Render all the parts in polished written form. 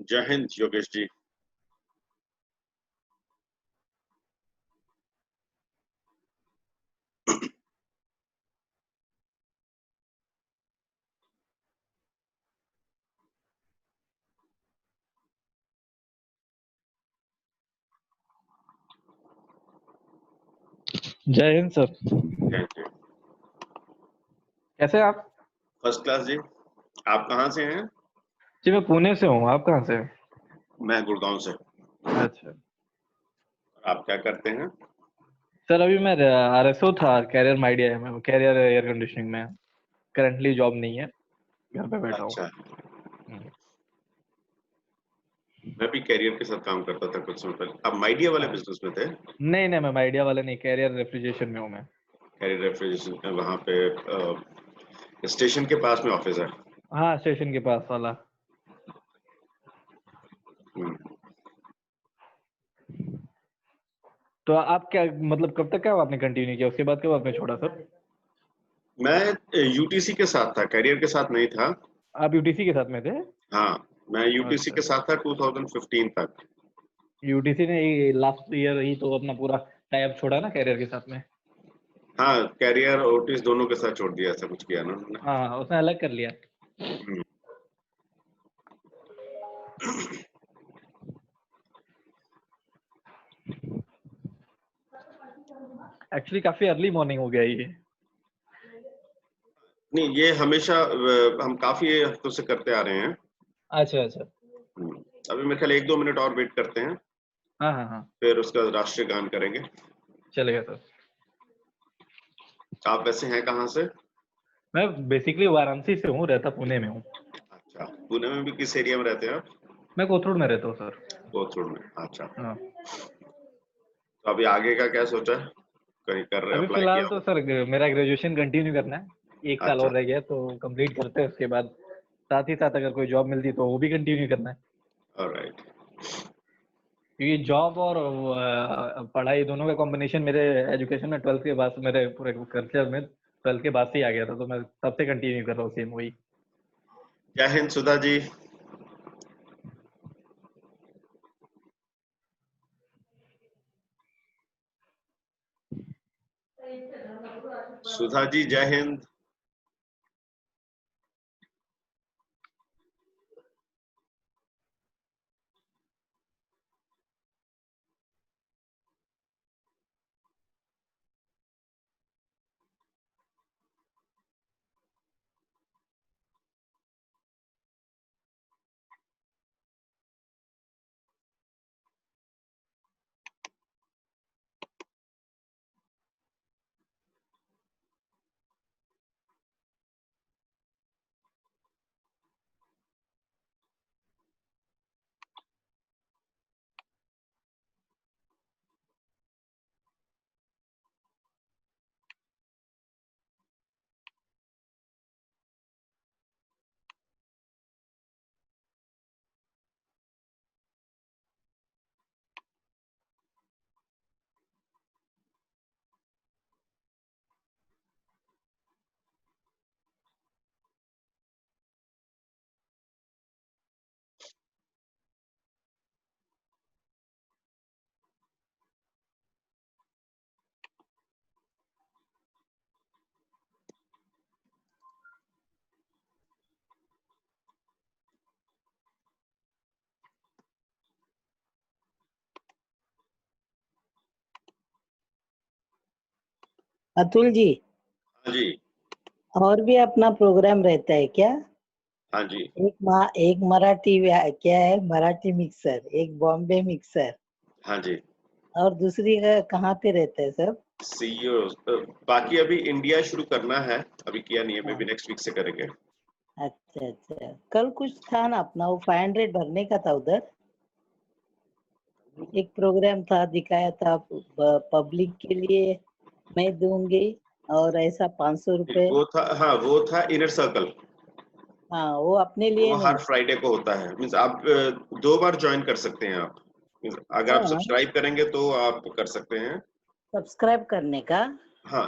जय हिंद योगेश जी। जय हिंद सर। जय हिंद जी। कैसे हैं आप? फर्स्ट क्लास जी। आप कहाँ से हैं? जी मैं पुणे से हूँ, आप कहाँ से हैं? मैं गुड़गांव से। अच्छा आप क्या करते हैं? सर, अभी मैं आरएसओ था कैरियर माइडिया में, कैरियर एयर कंडीशनिंग में। करंटली जॉब नहीं है, घर पे बैठा हूँ। अच्छा, मैं भी कैरियर के साथ काम करता था कुछ समय पहले। आप माइडिया वाले बिजनेस में थे? नहीं नहीं, मैं माइडिया वाला नहीं, कैरियर रेफ्रिजरेशन में हूँ मैं। कैरियर रेफ्रिजरेशन वहाँ पे स्टेशन के पास में ऑफिस है। हाँ, स्टेशन के पास वाला। हम्म। तो आप क्या मतलब कब तक क्या आपने कंटिन्यू किया, उसके बाद कब आपने छोड़ा सर? मैं यूटीसी के साथ था, कैरियर के साथ नहीं था। आप यूटीसी के साथ में थे? हाँ, मैं यूटीसी अच्छा, के साथ था 2015 तक। यूटीसी ने लास्ट ईयर ही तो अपना पूरा टाइप छोड़ा ना कैरियर के साथ में। हाँ, कैरियर और ओटिस दोनों के साथ छोड़ दिया, ऐसा कुछ किया ना उन्होंने। हाँ, उसने अलग कर लिया। हम्म। एक्चुअली काफी अर्ली मॉर्निंग हो गया ये। नहीं, ये हमेशा हम काफी हफ्तों से करते आ रहे हैं। अच्छा अच्छा। अभी मेरे ख्याल 1-2 मिनट और वेट करते हैं, हाँ हाँ हाँ, फिर उसका राष्ट्रीय गान करेंगे। चलेगा सर। आप वैसे हैं कहाँ से? मैं बेसिकली वाराणसी से हूँ, रहता पुणे में हूँ। अच्छा, पुणे में भी किस एरिया में रहते हैं आप? मैं कोथरूड में रहता हूँ सर। कोथरूड में। अच्छा, हाँ, तो अभी आगे का क्या सोचा है? कहीं कर रहे अभी अप्लाई फिलहाल किया तो हो? सर मेरा ग्रेजुएशन कंटिन्यू करना है, 1 साल अच्छा, और रह गया तो कंप्लीट करते हैं, उसके बाद साथ ही साथ अगर कोई जॉब मिलती तो वो भी कंटिन्यू करना है। ऑलराइट। क्योंकि जॉब और पढ़ाई दोनों का कॉम्बिनेशन मेरे एजुकेशन में 12th के बाद, मेरे पूरे कल्चर में 12th के बाद से ही आ गया था, तो मैं तब से कंटिन्यू कर रहा हूँ सेम वही। जय हिंद सुधा जी। सुधा जी जय हिंद। अतुल जी, हाँ जी। और भी अपना प्रोग्राम रहता है क्या? हाँ जी। एक मराठी क्या है, मराठी मिक्सर, एक बॉम्बे मिक्सर, हाँ जी। और दूसरी का कहाँ पे रहता है सब? सीईओ बाकी अभी इंडिया शुरू करना है, अभी किया नहीं है, मे हाँ, बी नेक्स्ट वीक से करेंगे। अच्छा अच्छा। कल कुछ था ना अपना, वो 500 भरने का था उधर, एक प्रोग्राम था, दिखाया था पब्लिक के लिए मैं दूंगी, और ऐसा 500 रुपए। वो था, हाँ वो था इनर सर्कल। हाँ, वो अपने लिए वो हर नहीं। फ्राइडे को होता है, मीन्स आप 2 बार ज्वाइन कर सकते हैं आप। मीन्स अगर आप हाँ, सब्सक्राइब करेंगे तो आप कर सकते हैं। सब्सक्राइब करने का। हाँ,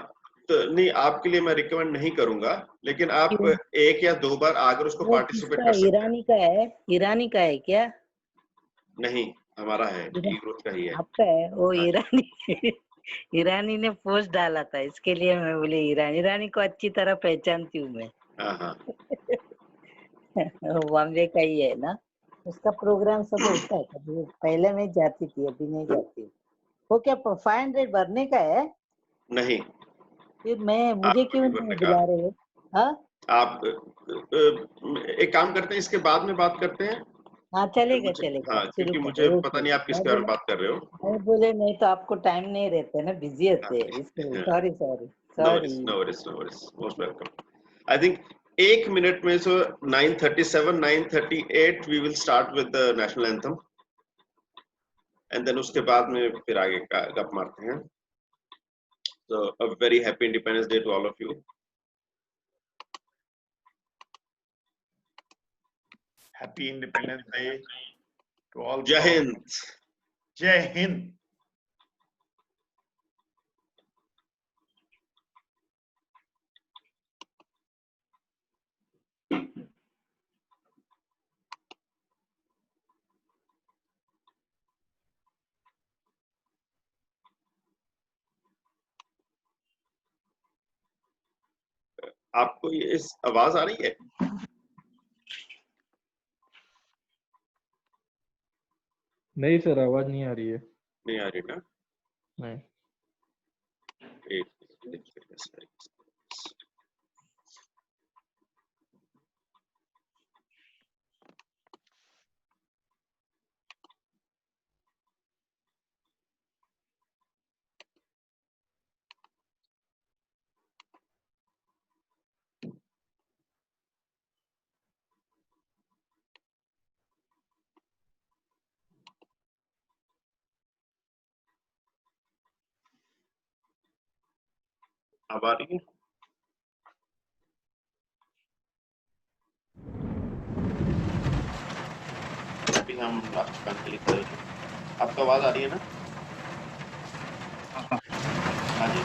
तो नहीं, आपके लिए मैं रिकमेंड नहीं करूंगा, लेकिन आप क्यों? 1 या 2 बार आकर उसको वो पार्टिसिपेट किसका, कर सकते हैं। ईरानी का है? ईरानी का है क्या? नहीं, हमारा है, ईरा, ई ग्रोथ का ही है। आपका है वो हाँ जी। ईरानी? ईरानी ने पोस्ट डाला था, इसके लिए मैं बोली ईरानी, ईरानी को अच्छी तरह पहचानती हूँ मैं। हाँ हाँ। वो बॉम्बे का ही है ना? उसका प्रोग्राम सब होता है कभी, पहले मैं जाती थी, अभी नहीं जाती हूँ। वो क्या 500 भरने का है? नहीं, फिर मैं, मुझे आपको क्यों नहीं नहीं भरने का। बुला रहे हो? हाँ आप एक काम करते हैं, इसके बाद में बात करते हैं। हाँ, क्योंकि चलेगा मुझे, चलेगा, हाँ, आप शुरू क्योंकि मुझे करो, पता ओके। नहीं आप मैं किसके बारे में बोला, बात कर रहे हो। मैं बोले नहीं तो आपको टाइम नहीं रहता है ना, बिजी हाँ, होते हैं, इसलिए sorry sorry no sorry. Worries, no worries, no worries, most welcome. I think 1 minute में, so 9:37, 9:38 we will start with the national anthem, and then उसके बाद में फिर आगे का गप मारते हैं। So a very happy Independence Day to all of you. Happy Independence Day to all. Jai Hind. Jai Hind. आपको ये इस आवाज आ रही है? नहीं सर, आवाज नहीं आ रही है। नहीं आ रही ना? नहीं। अब आ रही है? अभी हम लास्ट काम के लिए करेंगे। आपको आवाज आ रही है ना? हाँ जी।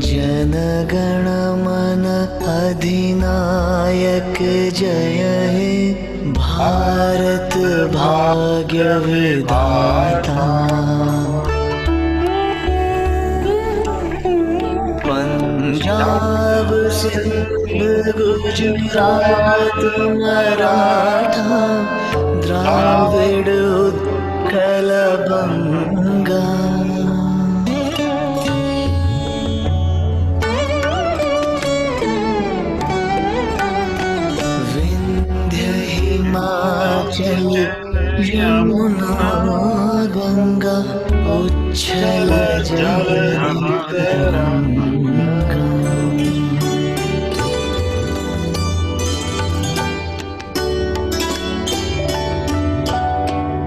जनगण मन अधिनायक जय हे भारत भाग्य विधाता। पंजाब सिंध गुजरात मराठा द्राविड़ उत्कल बंगा। हिमाचल यमुना गंगा उच्छल जलधि तरंगा।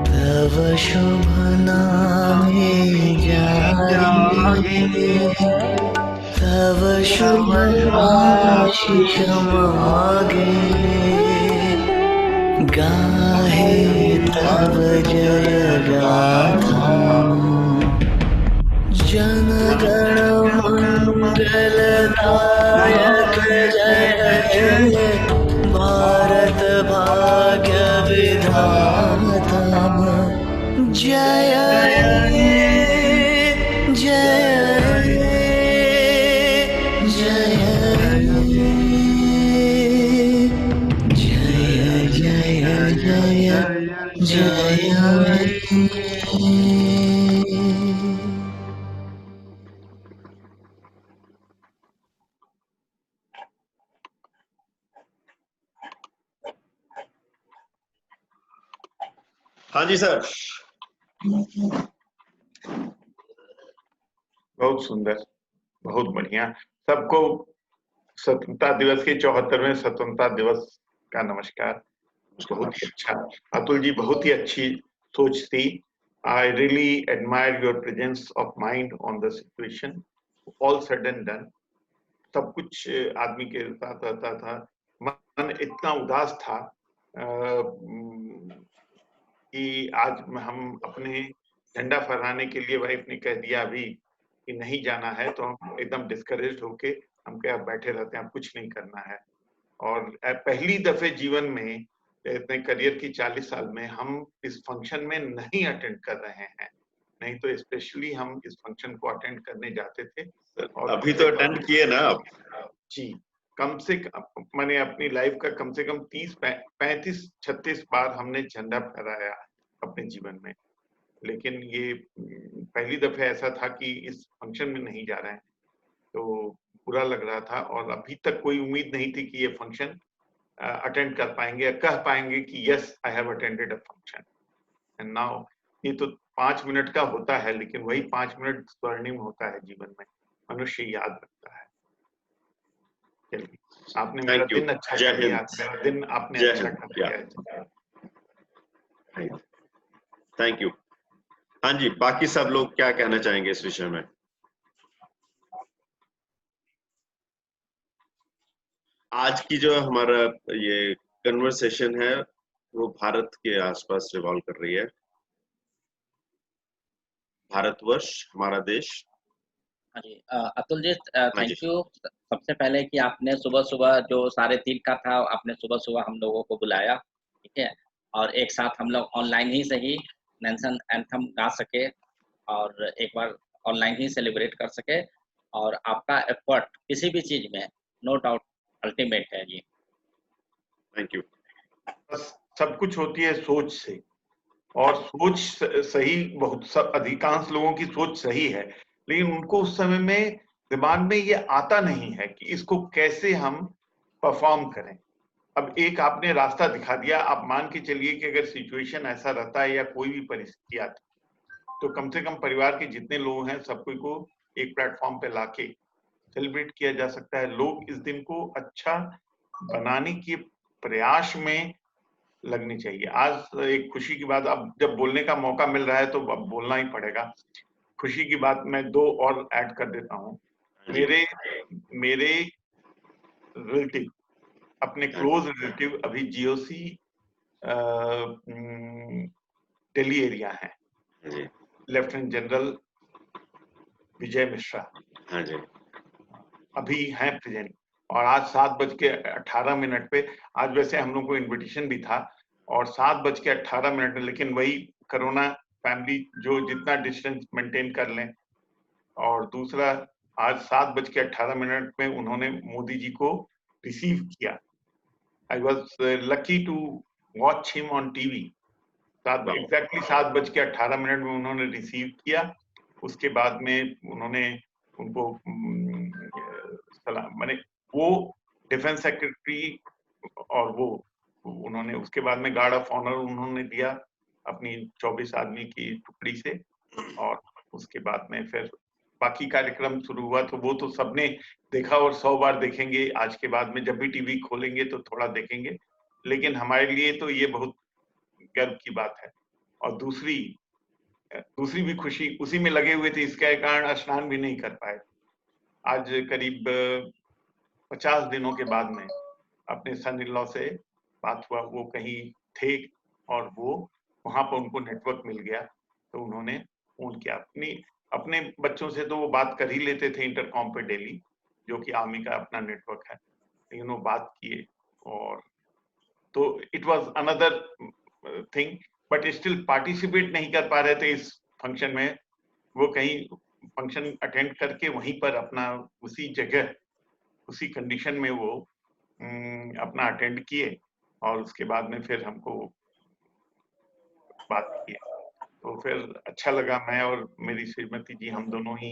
तव शुभ नामे जागे तव शुभ आशीष मागे। गाहे तव जय गाथा जन गण मन मंगलदायक जय भारत भाग्य विधाता जय जय हाँ जी सर। बहुत सुंदर, बहुत बढ़िया। सबको स्वतंत्रता दिवस के 74वें स्वतंत्रता दिवस का नमस्कार। बहुत ही अच्छा अतुल जी, बहुत ही अच्छी सोच थी। I really admire your presence of mind on the situation. All said and done, सब कुछ आदमी के साथ रहता था, मन इतना उदास था कि आज हम अपने झंडा फहराने के लिए वाइफ ने कह दिया अभी कि नहीं जाना है, तो हम एकदम डिस्करेज होके हम क्या बैठे रहते हैं, अब कुछ नहीं करना है। और पहली दफे जीवन में इतने करियर की 40 साल में हम इस फंक्शन में नहीं अटेंड कर रहे हैं, नहीं तो स्पेशली हम इस फंक्शन को अटेंड करने जाते थे। और अभी तो अटेंड किए ना आप? जी, कम से कम मैंने अपनी लाइफ का कम से कम 30, 35, 36 बार हमने झंडा फहराया अपने जीवन में, लेकिन ये पहली दफे ऐसा था कि इस फंक्शन में नहीं जा रहे हैं, तो बुरा लग रहा था। और अभी तक कोई उम्मीद नहीं थी कि ये फंक्शन अटेंड कर पाएंगे या कह पाएंगे कि yes I have attended a function. And now ये तो 5 मिनट का होता है, लेकिन वही 5 मिनट स्वर्णिम होता है जीवन में, मनुष्य याद रखता है। चलिए, आपने मेरा दिन अच्छा कर दिया, मेरा दिन आपने अच्छा कर दिया। Thank you. हाँ जी, बाकी सब लोग क्या कहना चाहेंगे इस विषय में? आज की जो हमारा ये कन्वर्सेशन है वो भारत के आसपास रिवॉल्व कर रही है। भारतवर्ष, हमारा देश। हाँ जी, अतुल जी थैंक यू सबसे पहले कि आपने सुबह सुबह जो 3:30 का था, आपने सुबह सुबह हम लोगों को बुलाया, ठीक है, और एक साथ हम लोग ऑनलाइन ही सही नेशनल एंथम गा सके और एक बार ऑनलाइन ही सेलिब्रेट कर सके। और आपका एफर्ट किसी भी चीज में नो डाउट अल्टीमेट है जी। Thank you. बस सब कुछ होती है सोच से, और सोच सही, बहुत सब अधिकांश लोगों की सोच सही है, लेकिन उनको उस समय में दिमाग में ये आता नहीं है कि इसको कैसे हम परफॉर्म करें। अब एक आपने रास्ता दिखा दिया, आप मान के चलिए कि अगर सिचुएशन ऐसा रहता है या कोई भी परिस्थिति आती, तो कम से कम परिवार के जितने लोग हैं सबको को एक प्लेटफॉर्म पे लाके सेलिब्रेट किया जा सकता है। लोग इस दिन को अच्छा बनाने के प्रयास में लगनी चाहिए। आज एक खुशी की बात, अब जब बोलने का मौका मिल रहा है तो अब बोलना ही पड़ेगा। खुशी की बात मैं 2 और ऐड कर देता हूँ। मेरे रिलेटिव, अपने क्लोज रिलेटिव अभी जीओसी दिल्ली एरिया है, लेफ्टिनेंट जनरल विजय मिश्रा। हाँ जी, अभी हैं प्रेजेंट। और आज 7:18 पे, आज वैसे हम लोग को इन्विटेशन भी था, और 7:18 में, लेकिन वही कोरोना, फैमिली जो जितना डिस्टेंस मेंटेन कर लें। और दूसरा, आज 7:18 में उन्होंने मोदी जी को रिसीव किया। I was lucky to watch him on TV. Exactly 7:18 में उन्होंने रिसीव किया। उसके बाद में उन्होंने उनको सलाम, माने वो डिफेंस सेक्रेटरी, और वो उन्होंने उसके बाद में गार्ड ऑफ ऑनर उन्होंने दिया अपनी 24 आदमी की टुकड़ी से। और उसके बाद में फिर बाकी कार्यक्रम शुरू हुआ, तो वो तो सबने देखा और 100 बार देखेंगे। आज के बाद में जब भी टीवी खोलेंगे तो थोड़ा देखेंगे, लेकिन हमारे लिए तो ये बहुत गर्व की बात है। और दूसरी भी खुशी उसी में लगे हुए थे, इसके कारण स्नान भी नहीं कर पाए। आज करीब 50 दिनों के बाद में अपने सन इन लॉ से बात हुआ, वो कहीं थे और वो वहां पर उनको नेटवर्क मिल गया, तो उन्होंने फोन किया। अपने बच्चों से तो वो बात कर ही लेते थे इंटरकॉम पे डेली, जो कि आर्मी का अपना नेटवर्क है, लेकिन वो बात किए और तो it was another thing, but still participate नहीं कर पा रहे थे इस फंक्शन में। वो कहीं फंक्शन अटेंड करके वहीं पर अपना उसी जगह उसी कंडीशन में वो अपना अटेंड किए और उसके बाद में फिर हमको बात की, तो फिर अच्छा लगा। मैं और मेरी श्रीमती जी हम दोनों ही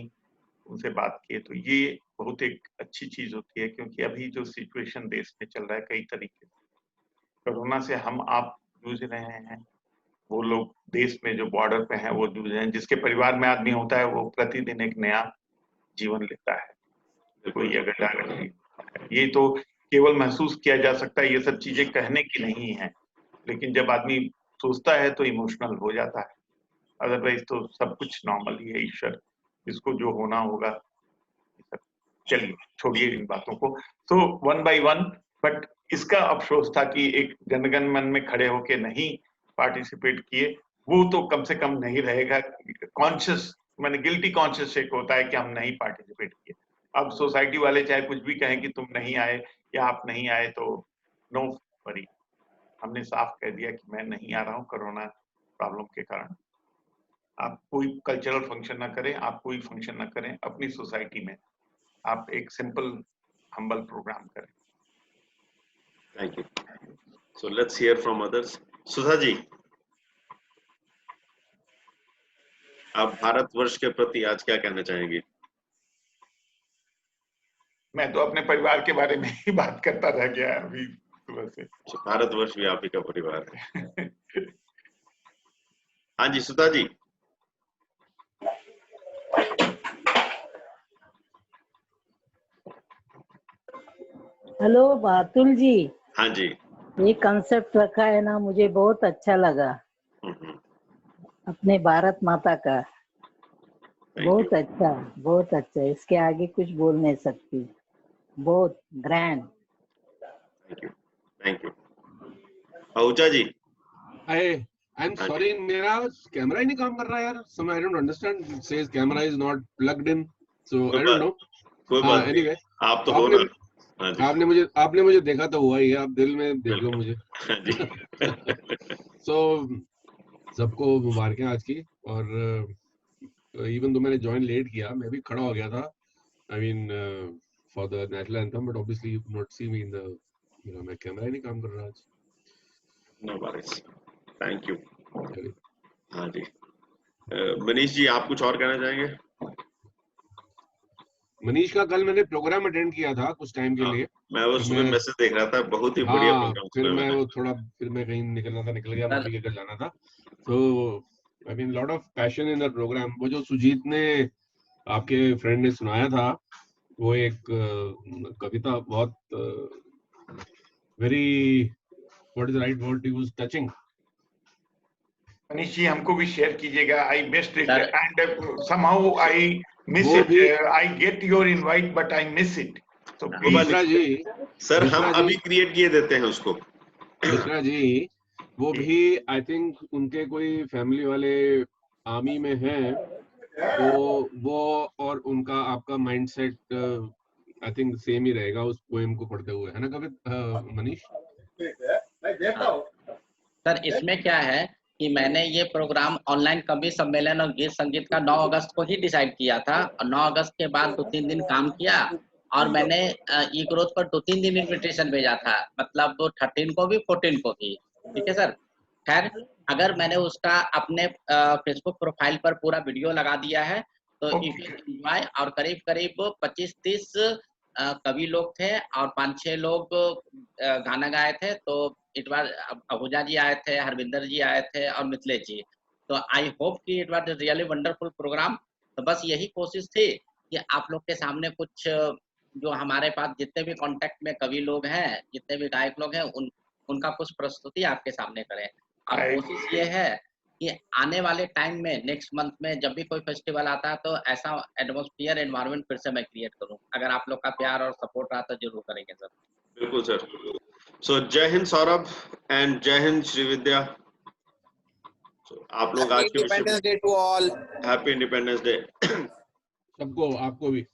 उनसे बात किए, तो ये बहुत एक अच्छी चीज होती है, क्योंकि अभी जो सिचुएशन देश में चल रहा है कई तरीके से, कोरोना से हम आप जूझ रहे हैं, वो लोग देश में जो बॉर्डर पे हैं वो जूझ रहे हैं, जिसके परिवार में आदमी होता है वो प्रतिदिन एक नया जीवन लेता है। कोई अगर डायरेक्टली, ये तो केवल महसूस किया जा सकता है, ये सब चीजें कहने की नहीं है, लेकिन जब आदमी सोचता है तो इमोशनल हो जाता है, अदरवाइज तो सब कुछ नॉर्मल ही है। ईश्वर इसको जो होना होगा, चलिए छोड़िए इन बातों को। तो वन बाय वन, बट इसका अफसोस था कि एक जनगण मन में खड़े होके नहीं पार्टिसिपेट किए, वो तो कम से कम नहीं रहेगा। कॉन्शियस मैंने गिल्टी कॉन्शियस एक होता है कि हम नहीं पार्टिसिपेट किए। अब सोसाइटी वाले चाहे कुछ भी कहें कि तुम नहीं आए या आप नहीं आए, तो नो वरी, हमने साफ कह दिया कि मैं नहीं आ रहा हूँ कोरोना प्रॉब्लम के कारण। आप कोई कल्चरल फंक्शन ना करें, आप कोई फंक्शन ना करें अपनी सोसाइटी में, आप एक सिंपल हम्बल प्रोग्राम करें। Thank you. So let's hear from others. Sudha ji, आप भारतवर्ष के प्रति आज क्या कहना चाहेंगे? मैं तो अपने परिवार के बारे में ही बात करता रह गया अभी सुबह से। भारतवर्ष भी आप ही का परिवार है। हाँ जी सुधा जी। हेलो बातुल जी, हाँ जी। ये कंसेप्ट रखा है ना, मुझे बहुत अच्छा लगा, अपने भारत माता का। बहुत अच्छा, बहुत अच्छा, इसके आगे कुछ बोल नहीं सकती, बहुत grand. Thank you, thank you. Ahuja ji. I'm sorry, मेरा कैमरा ही नहीं काम कर रहा यार। So I don't understand. It says camera is not plugged in. So I don't know. कोई बात नहीं। Anyway, आप तो हो ना। हाँ जी। आपने मुझे देखा तो हुआ ही है, आप दिल में देख लो मुझे। हाँ जी। So सबको मुबारकें आज की। और इवन तो मैंने ज्वाइन लेट किया, मैं भी खड़ा हो गया था, I mean for the national anthem, but obviously you could not see me in the, you know, मैं कैमरा ही नहीं काम कर रहा आज। No worries, thank you. चलिए। हाँ जी। मनीष जी, आप कुछ और कहना चाहेंगे? मनीष का कल मैंने प्रोग्राम अटेंड किया था कुछ टाइम के लिए। मैं वो सुबह मैसेज देख रहा था, बहुत ही बढ़िया प्रोग्राम। फिर मैं वो थोड़ा, फिर मैं कहीं निकलना था, निकल गया, मम्मी के घर जाना था। तो I mean lot of passion in the programme. वो जो सुजीत ने, आपके फ्रेंड ने सुनाया था, वो एक कविता, बहुत very, what is the right word to use, touching. Manish ji हमको भी शेयर कीजिएगा। I missed it and somehow I miss it. I get your invite but I miss it. तो मिश्रा जी, सर हम अभी क्रिएट किए देते हैं उसको। मिश्रा जी, वो भी आई थिंक उनके कोई फैमिली वाले आर्मी में हैं, तो वो और उनका आपका माइंडसेट आई थिंक सेम ही रहेगा उस पोएम को पढ़ते हुए, है ना कविता मनीष? सर इसमें क्या है कि मैंने ये प्रोग्राम ऑनलाइन कवि सम्मेलन और गीत संगीत का 9 अगस्त को ही डिसाइड किया था, और 9 अगस्त के बाद 2-3 दिन काम किया, और मैंने ई ग्रोथ पर 2-3 दिन इन्विटेशन भेजा था, मतलब 13 को भी 14 को भी। ठीक है सर। खैर, अगर मैंने उसका अपने फेसबुक प्रोफाइल पर पूरा वीडियो लगा दिया है, तो इफ यू एंजॉय। और करीब करीब 25-30 कवि लोग थे और 5-6 लोग गाना गाए थे। तो इट वाज, आहूजा जी आए थे, हरविंदर जी आए थे और मिथिलेश जी। तो आई होप कि it was really wonderful programme. तो बस यही कोशिश थी कि आप लोग के सामने कुछ, जो हमारे पास जितने भी कांटेक्ट में कवि लोग हैं, जितने भी गायक लोग हैं, उनका कुछ प्रस्तुति आपके सामने करें। और कोशिश ये है कि आने वाले टाइम में, नेक्स्ट मंथ में जब भी कोई फेस्टिवल आता है, तो ऐसा एटमॉस्फेयर, एनवायरनमेंट फिर से मैं क्रिएट करूं। अगर आप लोग का प्यार और सपोर्ट रहा तो जरूर करेंगे सर। बिल्कुल सर। सो जय हिंद सौरभ एंड जय हिंद श्रीविद्या। So, आप लोग आज के विषय independence day to all. Happy independence day सबको, आपको भी।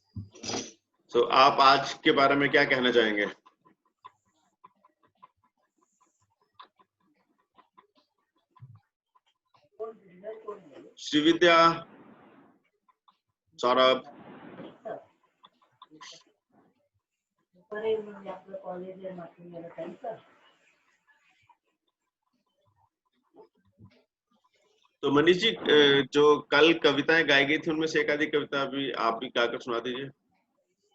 So, आप आज के बारे में क्या कहना चाहेंगे? श्रीविद्या, सौरभ, तो मनीष जी, जो कल कविताएं गाई गई थी उनमें से एक आधी कविता अभी आप भी गाकर सुना दीजिए।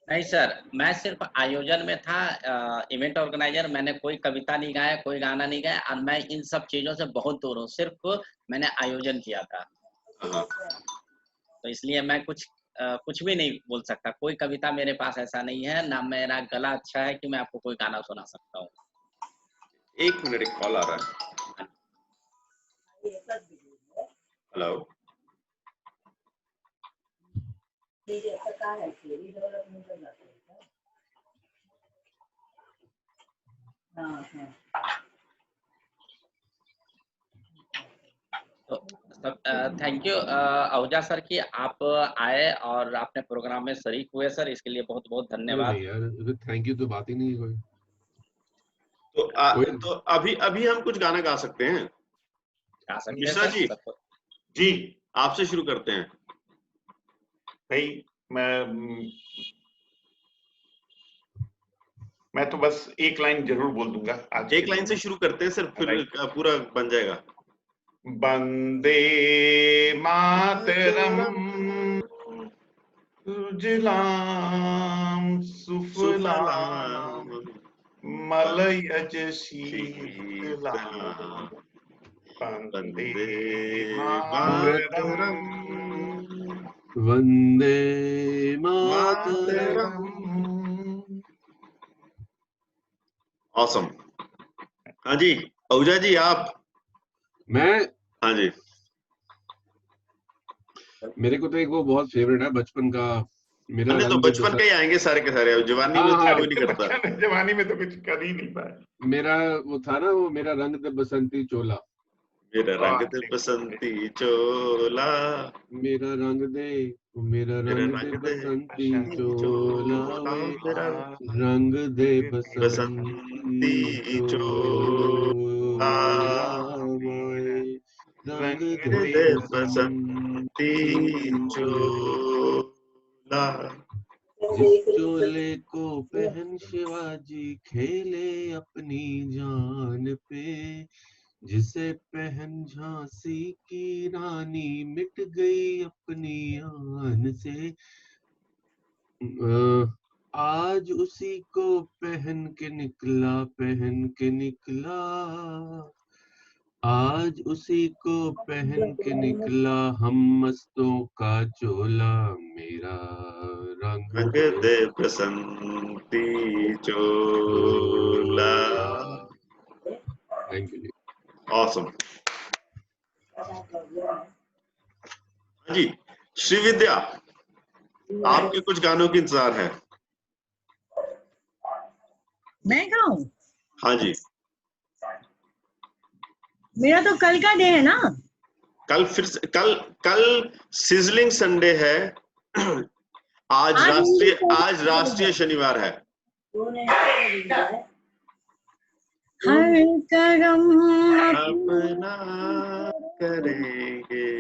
नहीं सर, मैं सिर्फ आयोजन में था, इवेंट ऑर्गेनाइजर। मैंने कोई कविता नहीं गाया, कोई गाना नहीं गाया, और मैं इन सब चीजों से बहुत दूर हूँ। सिर्फ मैंने आयोजन किया था, हाँ, तो इसलिए मैं कुछ भी नहीं बोल सकता। कोई कविता मेरे पास ऐसा नहीं है, ना मेरा गला अच्छा है कि मैं आपको कोई गाना सुना सकता हूँ। 1 मिनट, एक कॉल आ रहा है। Hello, thank you Ahuja sir कि आप आए और आपने प्रोग्राम में शरीक हुए सर, इसके लिए बहुत बहुत धन्यवाद। नहीं यार, थैंक यू तो बात ही नहीं है कोई। तो अभी हम कुछ गाना गा सकते हैं। गा सकते हैं मिश्रा सर, जी, सबको। जी आपसे शुरू करते हैं। भाई, मैं तो बस एक लाइन जरूर बोल दूंगा आज। एक लाइन से शुरू करते हैं सर, फिर पूरा बन जाएगा। वंदे मातरम सुजलाम सुफलाम मलयज शीतलाम वंदे मातरम वंदे मातरम। ऑसम। हाँ जी, आहूजा जी आप। मैं, हाँ जी, मेरे को तो एक वो बहुत फेवरेट है बचपन का, मेरा अन्य तो रंग बचपन के ही आएंगे सारे के सारे, अब जवानी में तो कोई नहीं करता। जवानी में तो कुछ कर ही नहीं पाए। मेरा वो था ना, वो मेरा रंग दे बसंती चोला, मेरा रंग दे बसंती चोला, मेरा रंग दे बसंती चोला, मेरा रंग दे बसंती बसंती चोला, रंग दे बसंती चोला। जिस चोले को पहन शिवाजी खेले अपनी जान पे, जिसे पहन झांसी की रानी मिट गई अपनी आन से, आज उसी को पहन के निकला, आज उसी को पहन के निकला हम मस्तों का चोला, मेरा रंग दे बसंती चोला। थैंक यू जी। ऑसम। जी, श्रीविद्या, आपके कुछ गानों की इंतजार है। मैं गाऊं? हाँ जी, मेरा तो कल का डे है ना। कल फिर से कल सिजलिंग संडे है। आज राष्ट्रीय शनिवार है। हर करम अपना करेंगे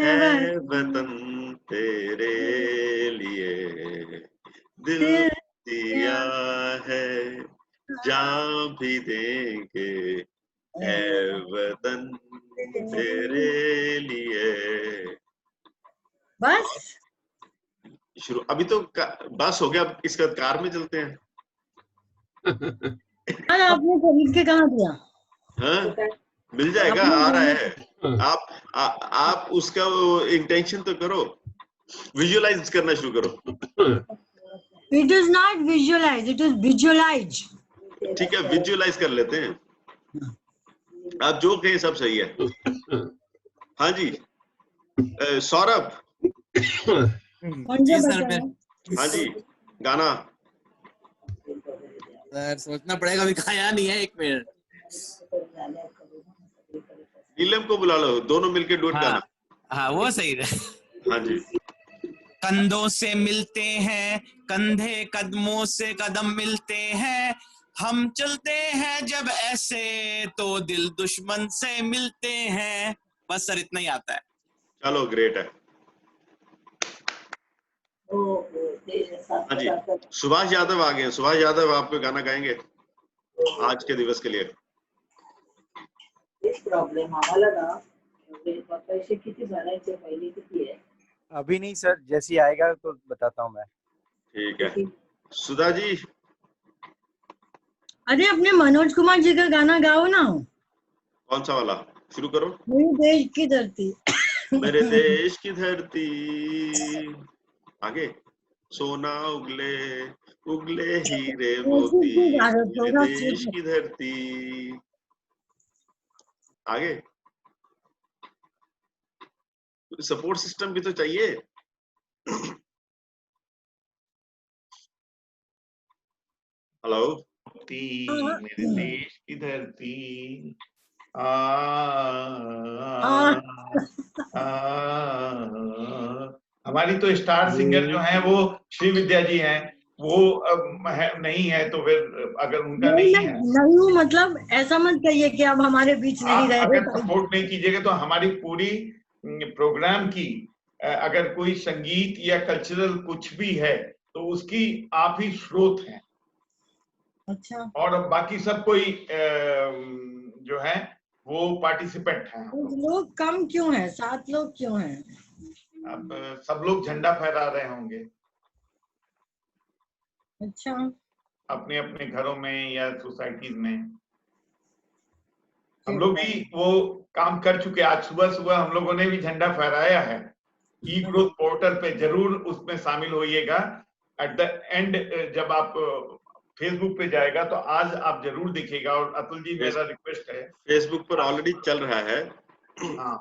है वतन तेरे लिए, दिल दिया है जान भी देंगे है वतन तेरे लिए। बस शुरू अभी तो बस हो गया, अब इसके बाद कार में चलते हैं। और आपने खरीद के कहाँ दिया? हाँ, मिल जाएगा, आ रहा है। आप उसका इंटेंशन तो करो, विजुअलाइज करना शुरू करो। It is not visualize, it is visualize. ठीक है, विजुअलाइज कर लेते हैं। आप जो कहें सब सही है। हाँ जी, सौरभ। हाँ जी, गाना सर सोचना पड़ेगा, अभी खाया नहीं है, 1 मिनट। नीलम को बुला लो, दोनों मिलके डुएट हाँ गाना। हाँ वो सही है। हाँ जी। कंधों से मिलते हैं, कंधे कदमों से कदम मिलते हैं, हम चलते हैं जब ऐसे तो दिल दुश्मन से मिलते हैं। बस सर इतना ही आता है। चलो ग्रेट है। हाँ जी, सुभाष यादव आ गए हैं। सुभाष यादव आपको गाना गाएंगे आज के दिवस के लिए। प्रॉब्लेम आम्हाला ना पैसे किती भरायचे पहिले किती आहे? अभी नहीं सर, जैसे ही आएगा तो बताता हूँ मैं। ठीक है। सुधा जी। अरे अपने मनोज कुमार जी का गाना गाओ ना। कौन सा वाला? शुरू करो। मेरे देश की धरती। मेरे देश की धरती, आगे सोना उगले उगले हीरे मोती, मेरे देश की धरती, आगे सपोर्ट सिस्टम भी तो चाहिए। हेलो। मेरे देश की धरती, हमारी तो स्टार सिंगर जो हैं वो श्री विद्या जी हैं। वो अब नहीं है तो फिर अगर उनका नहीं है, नहीं मतलब ऐसा मत कहिए कि अब हमारे बीच नहीं रहे। अगर सपोर्ट नहीं कीजिएगा तो हमारी पूरी प्रोग्राम की अगर कोई संगीत या कल्चरल कुछ भी है तो उसकी आप ही स्रोत हैं। अच्छा। और बाकी सब कोई जो है वो पार्टिसिपेंट हैं। लोग कम क्यों हैं? 7 लोग क्यों हैं? अब सब लोग झंडा फहरा रहे होंगे। अच्छा। अपने अपने घरों में या सोसाइटीज में। हम लोग भी वो काम कर चुके। आज सुबह सुबह हम लोगों ने भी झंडा फहराया है। ई ग्रोथ पोर्टल पे जरूर उसमें शामिल होइएगा। एट द एंड जब आप फेसबुक पे जाएगा तो आज आप जरूर दिखेगा। और अतुल जी मेरा रिक्वेस्ट है, फेसबुक पर ऑलरेडी चल रहा है। हाँ,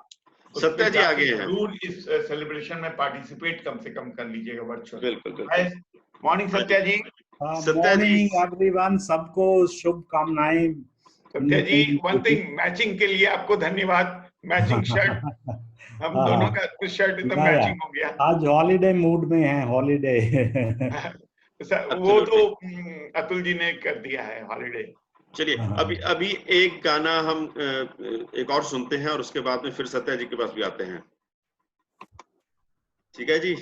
सत्या जी आगे हैं। जरूर इस सेलिब्रेशन में पार्टिसिपेट कम से कम कर लीजिएगा वर्चुअल। बिल्कुल। मॉर्निंग सत्या जी। सत्या जी। मॉर्निंग एवरीवन, सबको शुभकामनाएं। सत्या जी, वन थिंग, मैचिंग के लिए आपको धन्यवाद। मैचिंग शर्ट, हम दोनों का शर्ट एकदम मैचिंग हो गया। आज हॉलीडे मूड में है, हॉलीडे। वो तो अतुल जी ने कर दिया है हॉलीडे। चलिए अभी एक गाना हम एक और सुनते हैं और उसके बाद में फिर सत्या जी के पास भी आते हैं। ठीक है जी।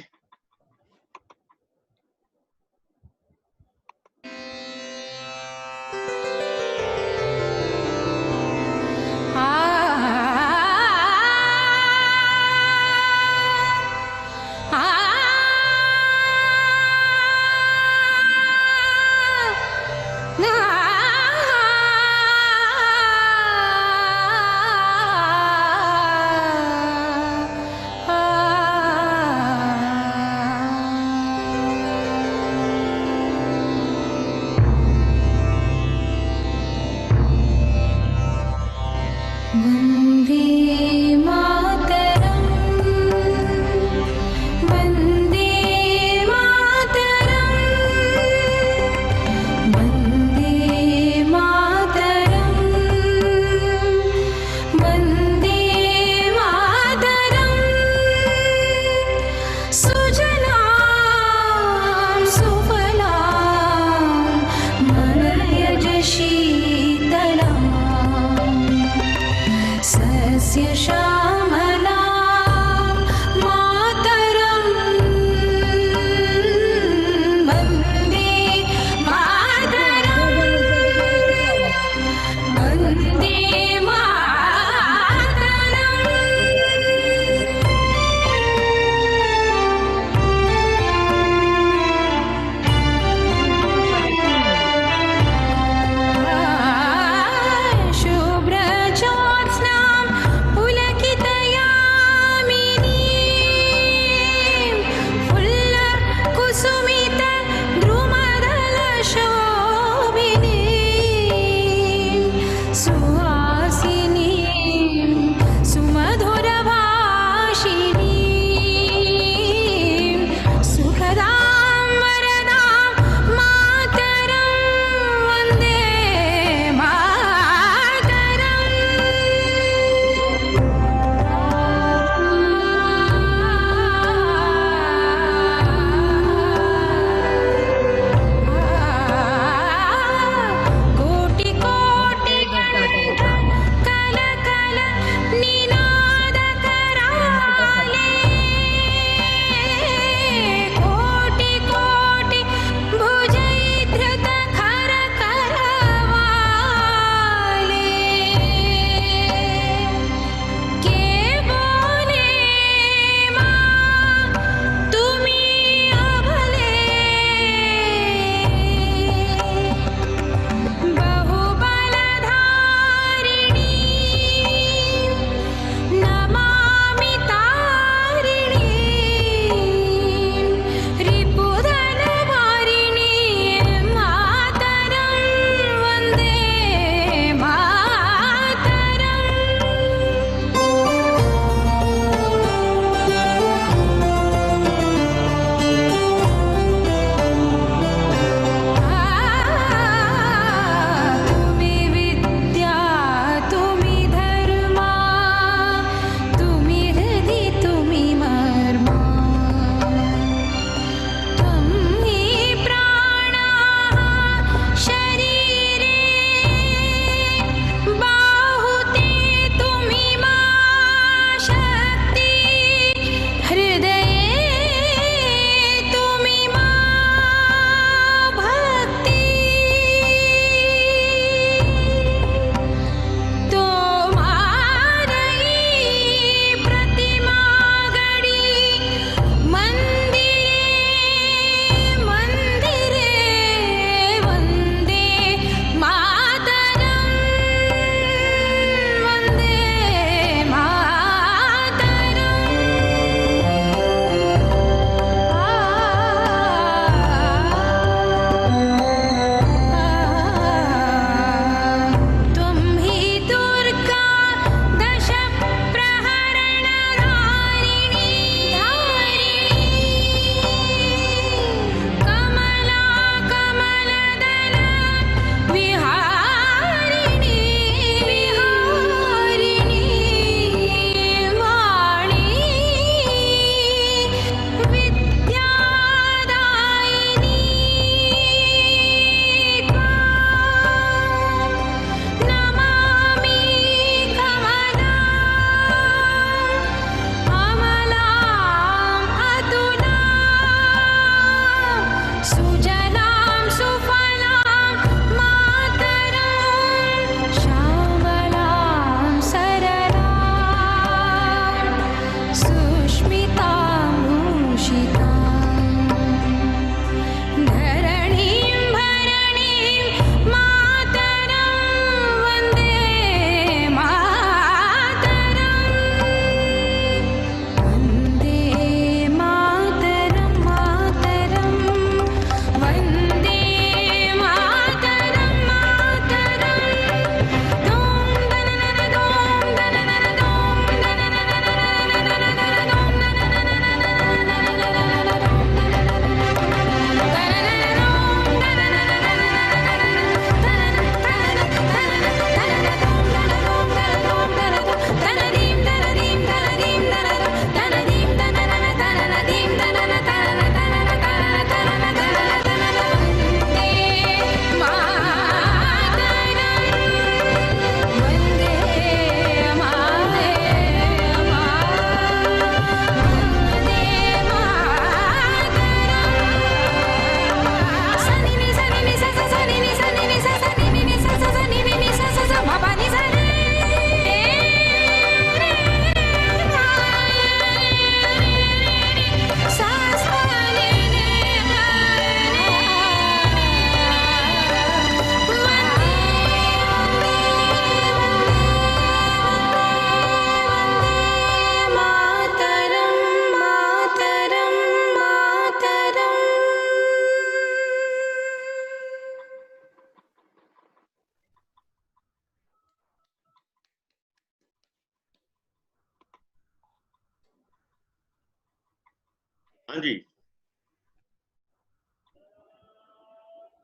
हाँ जी,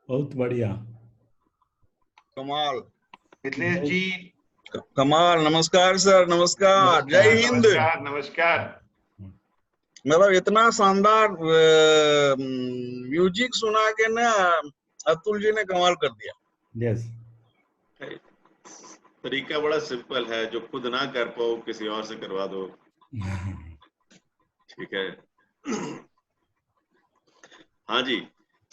बहुत बढ़िया। कमाल। मिथिलेश जी कमाल। नमस्कार सर, नमस्कार, जय हिंद। नमस्कार नमस्कार। मतलब इतना शानदार म्यूजिक सुना के ना अतुल जी ने कमाल कर दिया। यस, तरीका बड़ा सिंपल है, जो खुद ना कर पाओ किसी और से करवा दो, ठीक है। हाँ जी,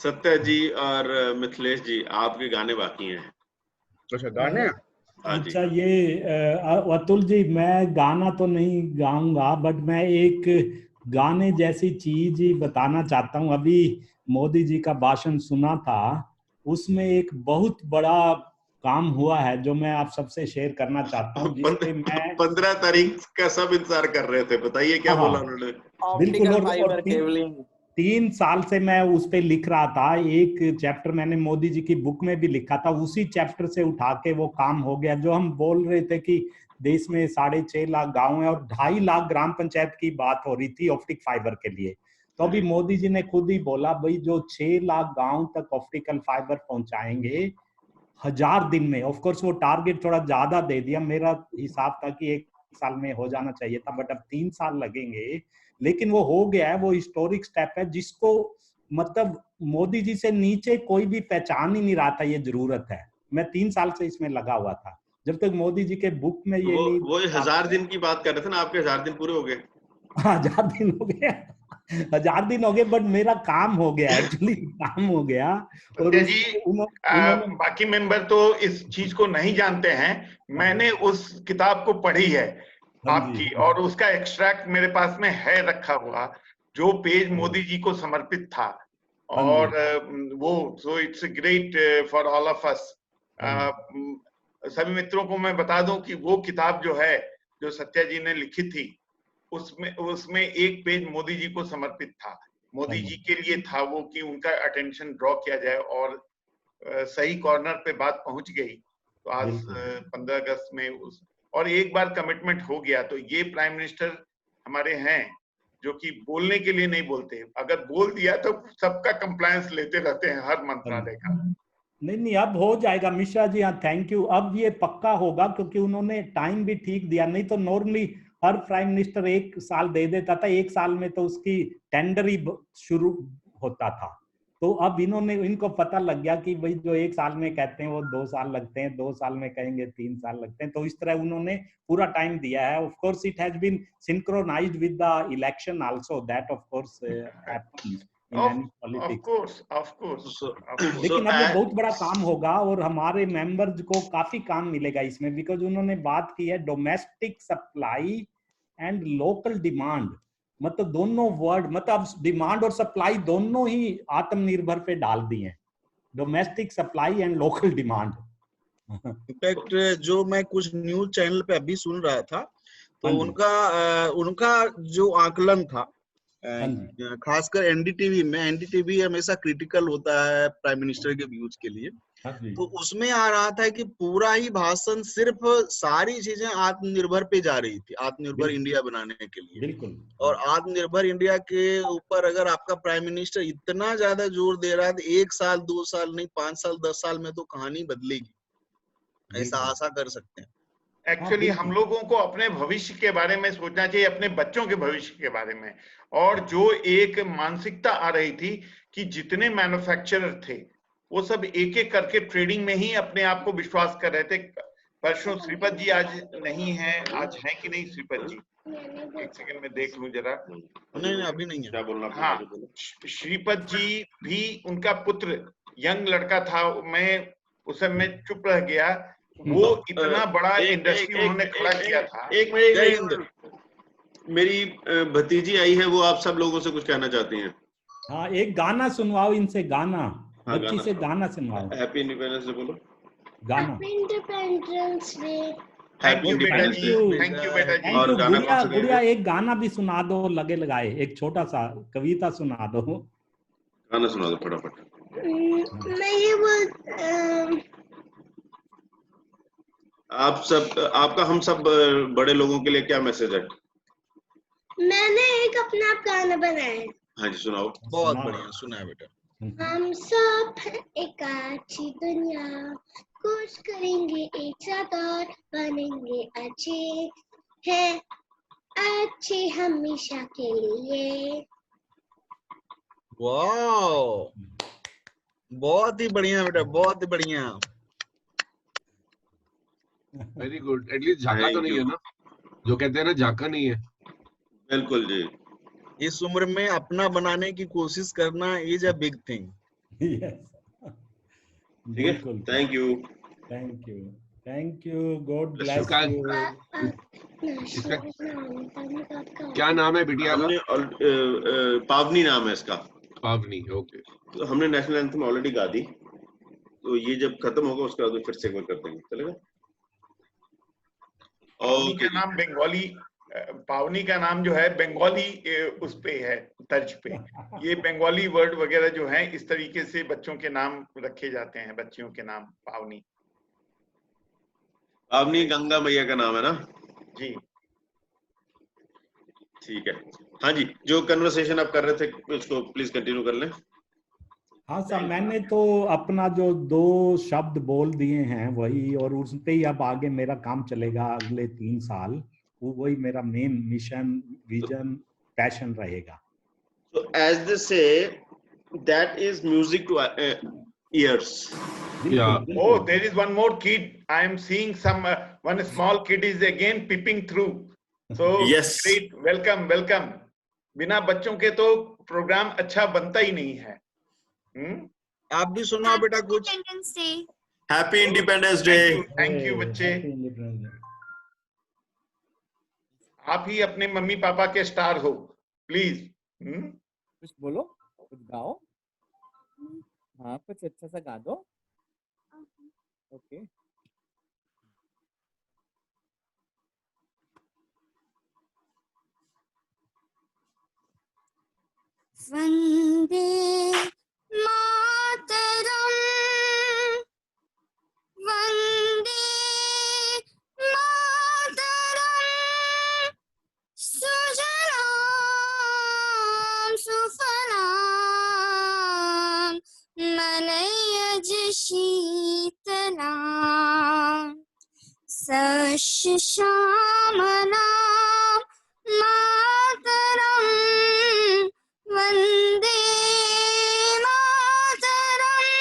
सत्य जी और मिथिलेश जी, आपके गाने बाकी हैं। अच्छा, गाने? हाँ जी, अच्छा, ये अतुल जी, मैं गाना तो नहीं गाऊंगा, बट मैं एक गाने जैसी चीज ही बताना चाहता हूँ। अभी मोदी जी का भाषण सुना था, उसमें एक बहुत बड़ा काम हुआ है जो मैं आप सबसे शेयर करना चाहता हूँ, जिसपे मैं 15 तारीख का सब इंतजार कर रहे थे। बताइए क्या हाँ, बोला उन्होंने? बिल्कुल। और 3 साल से मैं उस पे लिख रहा था। एक चैप्टर मैंने मोदी जी की बुक में भी लिखा था, उसी चैप्टर से उठा के वो काम हो गया। जो हम बोल रहे थे कि देश में 6.5 लाख गांव है और 2.5 लाख ग्राम पंचायत की बात हो रही थी ऑप्टिक फाइबर के लिए, तो अभी मोदी जी ने खुद ही बोला, भाई जो 6 लाख गांव तक ऑप्टिकल फाइबर पहुंचाएंगे 1000 दिन में। ऑफ कोर्स वो टारगेट थोड़ा ज्यादा दे दिया, मेरा हिसाब था कि 1 साल में हो जाना चाहिए था, बट अब 3 साल लगेंगे। लेकिन वो हो गया है, वो हिस्टोरिक स्टेप है जिसको मतलब मोदी जी से नीचे कोई भी पहचान ही नहीं रहा था ये जरूरत है। मैं 3 साल से इसमें लगा हुआ था, जब तक मोदी जी के बुक में ये नहीं। वो 1000 दिन की बात कर रहे थे ना, आपके 1000 दिन पूरे हो गए? 1000 दिन हो गए, 1000 दिन हो गए, बट मेरा काम हो गया, एक्चुअली काम हो गया। और जी बाकी मेंबर तो इस चीज को नहीं जानते हैं, मैंने उस किताब को पढ़ी है आपकी, और उसका एक्सट्रैक्ट मेरे पास में है रखा हुआ, जो पेज मोदी जी को समर्पित था। और वो so it's great for all of us. सभी मित्रों को मैं बता दूं कि वो किताब जो है, जो सत्या जी ने लिखी थी, उसमें एक पेज मोदी जी को समर्पित था। मोदी जी के लिए था वो, कि उनका अटेंशन ड्रॉ किया जाए, और सही कॉर्नर पे बात पहुंच गई। तो आज 15 अगस्त में और एक बार कमिटमेंट हो गया, तो ये प्राइम मिनिस्टर हमारे हैं जो कि बोलने के लिए नहीं बोलते, अगर बोल दिया तो सबका कंप्लायंस लेते रहते हैं, हर मंत्रालय का। नहीं, अब हो जाएगा मिश्रा जी, हाँ, थैंक यू। अब ये पक्का होगा, क्योंकि उन्होंने टाइम भी ठीक दिया। नहीं तो नॉर्मली हर प्राइम मिनिस्टर 1 साल दे देता था, 1 साल में तो उसकी टेंडर ही शुरू होता था। तो अब इनको पता लग गया कि भाई जो 1 साल में कहते हैं वो 2 साल लगते हैं, 2 साल में कहेंगे 3 साल लगते हैं। तो इस तरह उन्होंने पूरा टाइम दिया है। Of course it has been synchronised with the election also, that of course happens in any politics. Of course. लेकिन अब ये बहुत बड़ा काम होगा और हमारे मेंबर्स को काफी काम मिलेगा इसमें, बिकॉज उन्होंने बात की है domestic supply and local demand. मतलब दोनों वर्ड, मतलब डिमांड और सप्लाई दोनों ही आत्मनिर्भर पे डाल दी हैं, domestic supply and local demand. In fact जो मैं कुछ न्यूज चैनल पे अभी सुन रहा था, तो उनका जो आकलन था, खासकर एनडीटीवी में, एनडीटीवी हमेशा क्रिटिकल होता है प्राइम मिनिस्टर के व्यूज के लिए, तो उसमें आ रहा था कि पूरा ही भाषण सिर्फ सारी चीजें आत्मनिर्भर पे जा रही थी, आत्मनिर्भर इंडिया बनाने के लिए। बिल्कुल। और आत्मनिर्भर इंडिया के ऊपर अगर आपका प्राइम मिनिस्टर इतना ज्यादा जोर दे रहा है, तो 1 साल 2 साल नहीं, 5 साल 10 साल में तो कहानी बदलेगी, ऐसा आशा कर सकते हैं। एक्चुअली हम लोगों को अपने भविष्य के बारे में सोचना चाहिए, अपने बच्चों के भविष्य के बारे में। और जो एक मानसिकता आ रही थी कि जितने मैन्युफैक्चरर थे वो सब एक एक करके ट्रेडिंग में ही अपने आप को विश्वास कर रहे थे। परसों श्रीपद जी आज नहीं है, आज है कि नहीं श्रीपद जी? एक सेकंड में देख लूं जरा। नहीं अभी नहीं है। क्या बोलना? हाँ, श्रीपद जी भी, उनका पुत्र यंग लड़का था, मैं उस समय चुप रह गया। वो इतना बड़ा इंडस्ट्री उन्होंने खड़ा किया था। एक मिनट, मेरी भतीजी आई है, वो आप सब लोगों से कुछ कहना चाहती हैं। हाँ, एक गाना सुनवाओ इनसे, गाना। बच्ची से गाना सुनवाओ। हैप्पी इंडिपेंडेंस डे बोलो। गाना। Independence day. थैंक यू बेटा जी, थैंक यू बेटा जी। और गाना गुड़िया एक गाना भी सुना दो, लगे लगाए, एक छोटा सा कविता सुना दो। गाना सुना दो फटाफट। मैं ये बोल, आप सब, आपका हम सब बड़े लोगों के लिए क्या मैसेज है? मैंने एक अपना आप गाना बनाया है। हाँ जी सुनाओ। बहुत बढ़िया सुना है बेटा। हम सब एक अच्छी दुनिया, कुछ करेंगे एक साथ और बनेंगे अच्छे, हैं अच्छे हमेशा के लिए। वाह, बहुत ही बढ़िया बेटा, बहुत ही बढ़िया। Very good. एटलीस्ट झाका तो Thank नहीं you. है ना, जो कहते हैं ना झाका नहीं है। बिल्कुल जी। इस उम्र में अपना बनाने की कोशिश करना इज अ बिग थिंग। ठीक है, thank you. Thank you, thank you, God bless इसका यू। इसका क्या नाम है बिटिया का? हमने पावनी नाम है इसका। पावनी, ओके। तो हमने नेशनल एंथम ऑलरेडी गा दी, तो ये जब खत्म होगा उसके बाद फिर से एक बार कर देंगे, चलेगा? पावनी का नाम बंगाली, पावनी का नाम जो है बंगाली उस पे है, तर्ज पे। ये बंगाली वर्ड वगैरह जो है इस तरीके से बच्चों के नाम रखे जाते हैं, बच्चियों के नाम। पावनी, पावनी गंगा मैया का नाम है ना जी? ठीक है। हाँ जी, जो कन्वर्सेशन आप कर रहे थे उसको प्लीज कंटिन्यू कर लें। हाँ सर, मैंने तो अपना जो 2 शब्द बोल दिए हैं वही, और उस पे ही अब आगे मेरा काम चलेगा अगले 3 साल। वही मेरा मेन मिशन, विजन, पैशन रहेगा। So as they say, that is music to ears. Yeah. Oh, there is one more kid. I am seeing one small kid is again peeping through. So Yes. great, welcome, welcome. बिना बच्चों के तो programme अच्छा बनता ही नहीं है। आप भी सुनाओ बेटा कुछ। Happy independence day. Thank you बच्चे। आप ही अपने मम्मी पापा के स्टार हो, प्लीज। कुछ बोलो, कुछ गाओ। हाँ, कुछ अच्छा सा गा दो। ओके। वंदे मातरम, वंदे मातरम, सुजलाम सुफलाम मलयज शीतलाम सस्य श्यामलाम मातरम, वंदे मातरम,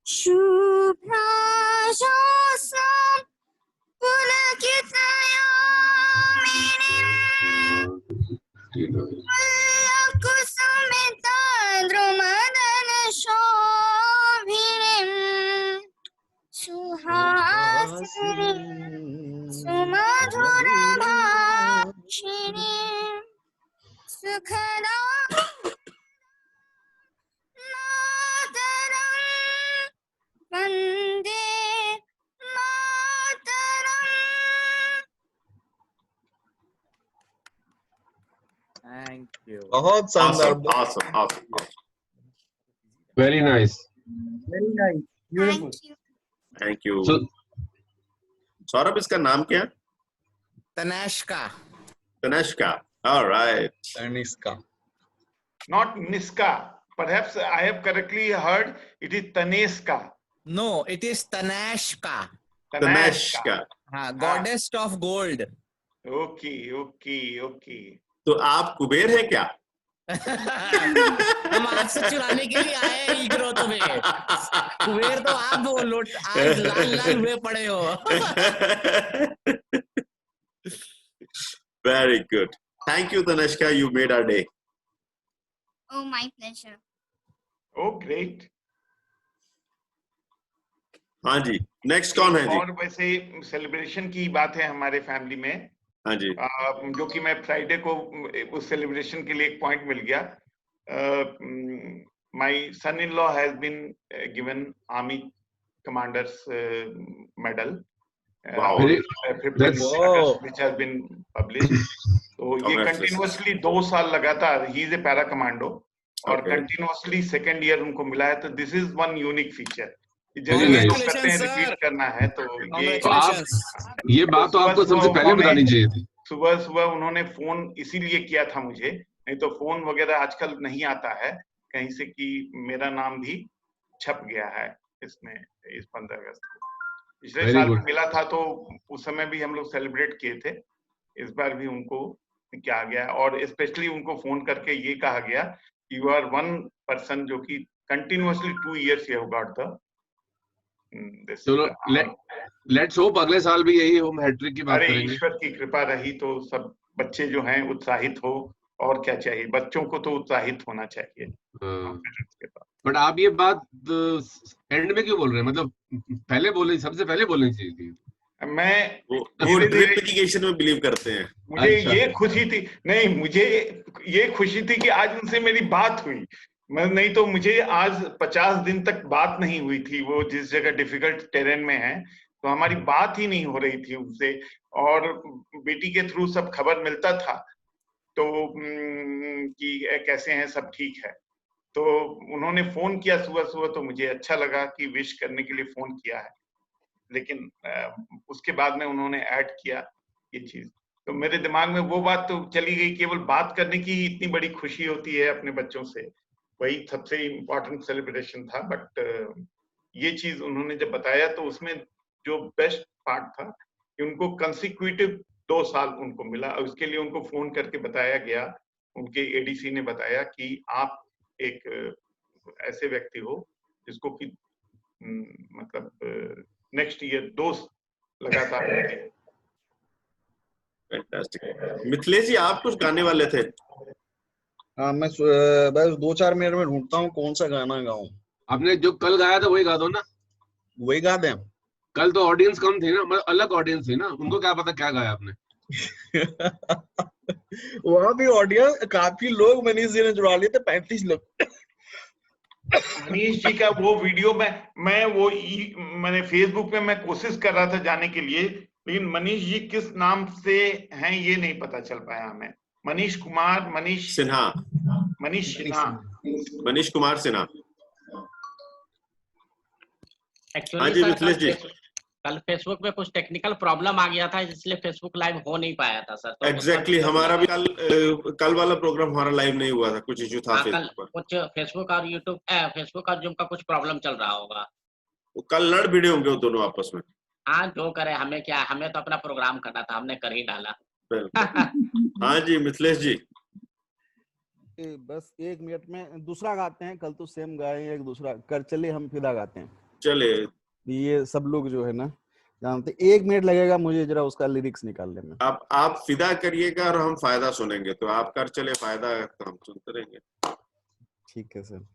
शुभ्रजोत्स्नां पुलकितयामिनीं सुहासिनीं सुमधुरभाषिणीं सुखदां मातरं, वन्दे मातरं। Thank you. बहुत शानदार। Awesome. Very nice. Very nice. Beautiful. Thank you. So, Saurabh, इसका नाम क्या है? तनेश्का। तनेश्का. All right. Tanishka. Not Niska. Perhaps I have correctly heard it is Taneska. No, it is Tanashka. तनेश्का। हाँ, goddess of gold. Okay. तो आप कुबेर है क्या? हम आपसे चुराने के लिए आए हैं ग्रोथ में। कुबेर तो आप हो, लोट आज लाल हुए पड़े हो। Very good. Thank you, Tanishka. You made our day. Oh, my pleasure. Oh, great. हाँ जी, नेक्स्ट कौन है जी? और वैसे सेलिब्रेशन की बात है हमारे फैमिली में। हाँ जी। जो कि मैं फ्राइडे को उस सेलिब्रेशन के लिए एक पॉइंट मिल गया। My son in law has been given army commanders medal, which has been published. तो ये कंटिन्यूअसली 2 साल लगातार, he is a para commando, और कंटिन्यूअसली सेकंड ईयर उनको मिला है। तो this is one unique feature. जैसे करते हैं रिपीट करना है, तो ये बात तो आपको सबसे पहले बतानी चाहिए थी। सुबह उन्होंने फोन इसीलिए किया था मुझे, नहीं तो फोन वगैरह आजकल नहीं आता है कहीं से कि मेरा नाम भी छप गया है इसमें इस 15 अगस्त को। पिछले Very साल good. भी मिला था तो उस समय भी हम लोग सेलिब्रेट किए थे, इस बार भी उनको क्या गया और स्पेशली उनको फोन करके ये कहा गया कि यू आर वन पर्सन जो कि continuously 2 years you have got the चलो लेट्स होप अगले साल भी यही हम हैट्रिक की बात अरे करेंगे। ईश्वर की कृपा रही तो सब बच्चे जो हैं उत्साहित हो, और क्या चाहिए, बच्चों को तो उत्साहित होना चाहिए। बट आप ये बात एंड में क्यों बोल रहे हैं? मतलब पहले बोले, सबसे पहले बोलनी चाहिए थी। मैं वो ड्रिप एजुकेशन में बिलीव करते हैं। मुझे अच्छा। ये खुशी थी, नहीं मुझे ये खुशी थी कि आज उनसे मेरी बात हुई, मैं नहीं तो मुझे आज 50 दिन तक बात नहीं हुई थी। वो जिस जगह डिफिकल्ट टेरेन में है तो हमारी बात ही नहीं हो रही थी उनसे, और बेटी के थ्रू सब खबर मिलता था तो कि कैसे हैं, सब ठीक है। तो उन्होंने फोन किया सुबह सुबह तो मुझे अच्छा लगा कि विश करने के लिए फोन किया है, लेकिन उसके बाद में उन्होंने ऐड किया ये चीज, तो मेरे दिमाग में वो बात तो चली गई। केवल बात करने की ही इतनी बड़ी खुशी होती है अपने बच्चों से, वही सबसे इम्पोर्टेंट सेलिब्रेशन था। बट ये चीज उन्होंने जब बताया तो उसमें जो बेस्ट पार्ट था कि उनको कंसिक्यूटिव 2 साल उनको मिला, और उसके लिए उनको फोन करके बताया गया, उनके एडीसी ने बताया कि आप एक ऐसे व्यक्ति हो जिसको कि मतलब नेक्स्ट ईयर 2 लगातार मिले। फैंटास्टिक। मिथिलेश जी आप कुछ गाने वाले थे? हाँ, मैं बस 2-4 मिनट में ढूंढता हूँ कौन सा गाना गाऊं। आपने जो कल गाया था वही गा दो ना। वही गा दें? कल तो ऑडियंस कम थी ना, मतलब अलग ऑडियंस थी ना, उनको क्या पता क्या गाया आपने। वहां भी ऑडियंस काफी लोग मनीष जी ने जुड़ा लिए थे, 35 लोग। मनीष जी का वो वीडियो मैंने फेसबुक में मैं कोशिश कर रहा था जाने के लिए, लेकिन मनीष जी किस नाम से हैं ये नहीं पता चल पाया हमें। मनीष कुमार, मनीष सिन्हा, मनीष सिन्हा, मनीष कुमार सिन्हा। एक्चुअली हाँ जी मिथिलेश जी। कल फेसबुक में कुछ टेक्निकल प्रॉब्लम आ गया था, इसलिए फेसबुक लाइव हो नहीं पाया था सर। तो एग्जैक्टली हमारा भी कल वाला प्रोग्राम हमारा लाइव नहीं हुआ था, कुछ इशू था कल फेसबुक पर। कुछ फेसबुक और यूट्यूब फेसबुक और जूम का कुछ प्रॉब्लम चल रहा होगा। वो कल लड़ भिड़े होंगे वो दोनों आपस में। हाँ जो करे, हमें क्या, हमें तो अपना प्रोग्राम करना था, हमने कर ही डाला। बिल्कुल। हाँ जी मिथिलेश जी। बस 1 मिनट में दूसरा गाते हैं। कल तो सेम गाए, एक दूसरा कर चले हम फिदा गाते हैं। चले। ये सब लोग जो है ना जानते, 1 मिनट लगेगा मुझे जरा उसका लिरिक्स निकालने में। आप फिदा करिएगा और हम फायदा सुनेंगे, तो आप कर चले फायदा तो हम सुनते रहेंगे। ठीक है सर,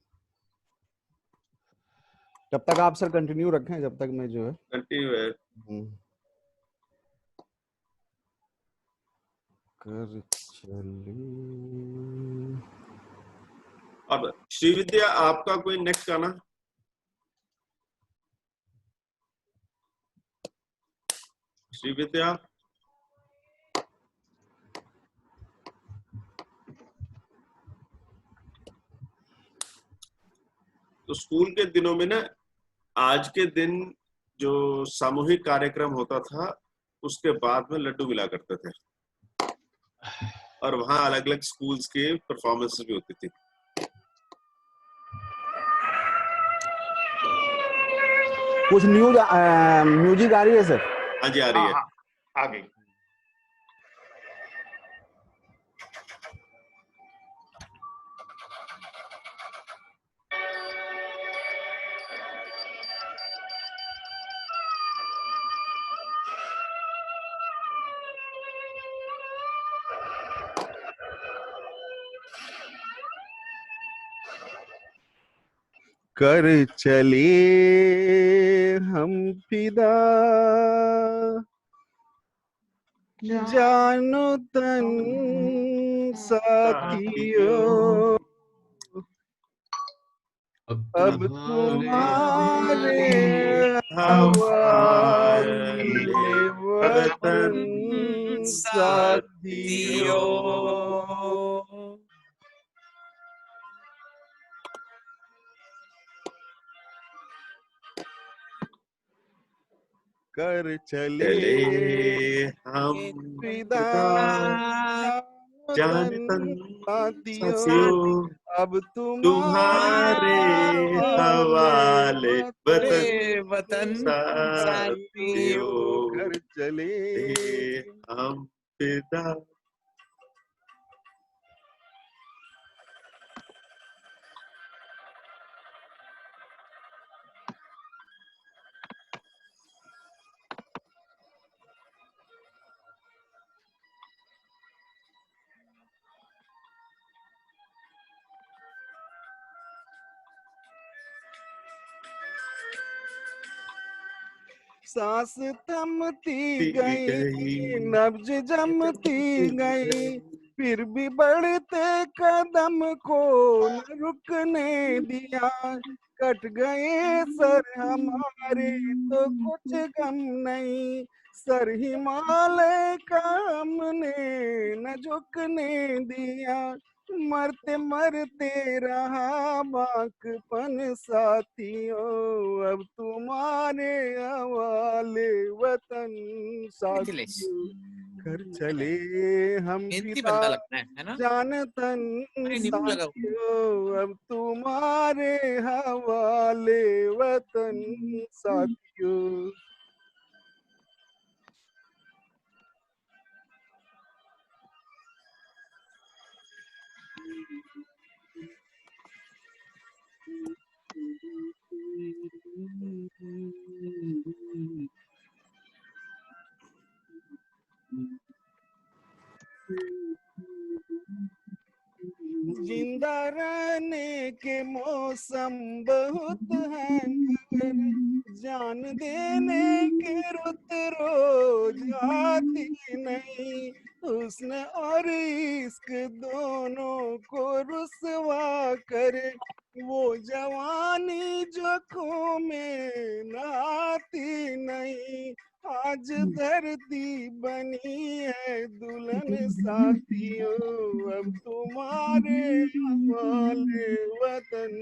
तब तक आप सर कंटिन्यू रखें, जब तक मैं जो है कंटिन्यू है। कर चले। अब श्रीविद्या आपका कोई नेक्स्ट गाना? श्रीविद्या तो स्कूल के दिनों में ना, आज के दिन जो सामूहिक कार्यक्रम होता था उसके बाद में लड्डू मिला करते थे, और वहां अलग अलग स्कूल्स के परफॉर्मेंसेस भी होती थी। कुछ म्यूजिक आ रही है सर? हाँ जी आ रही है। आ गई। कर चले हम फिदा जानो तन साथियों, अब तुम्हारे हवाले वतन साथियों। कर चले हम फिदा जान तन तन साथियों साथियों अब तुम्हारे हवाले हवाले वतन वतन साथियों साथियों घर चले हम फिदा। सांस थमती गई गई नब्ज जमती गई फिर भी बढ़ते कदम को न रुकने दिया कट गए सर हमारे तो कुछ गम नहीं सर हिमालय का हमने न झुकने दिया मरते मरते रहा बाकपन साथियों अब तुम्हारे हवाले वतन मिथिलेश साथियों घर चले हम मेहनती फिदा बंदा लगता है ना? जान तन अरे नींबू लगाओ। साथियों अब तुम्हारे हवाले वतन साथियों। जिंदा रहने के मौसम बहुत हैं मगर जान देने के रुत रोज आती नहीं हुस्न और इश्क दोनों को रुसवा करे वो जवानी जो खो में नहाती नहीं आज धरती बनी है दुल्हन साथियों अब तुम्हारे हवाले वतन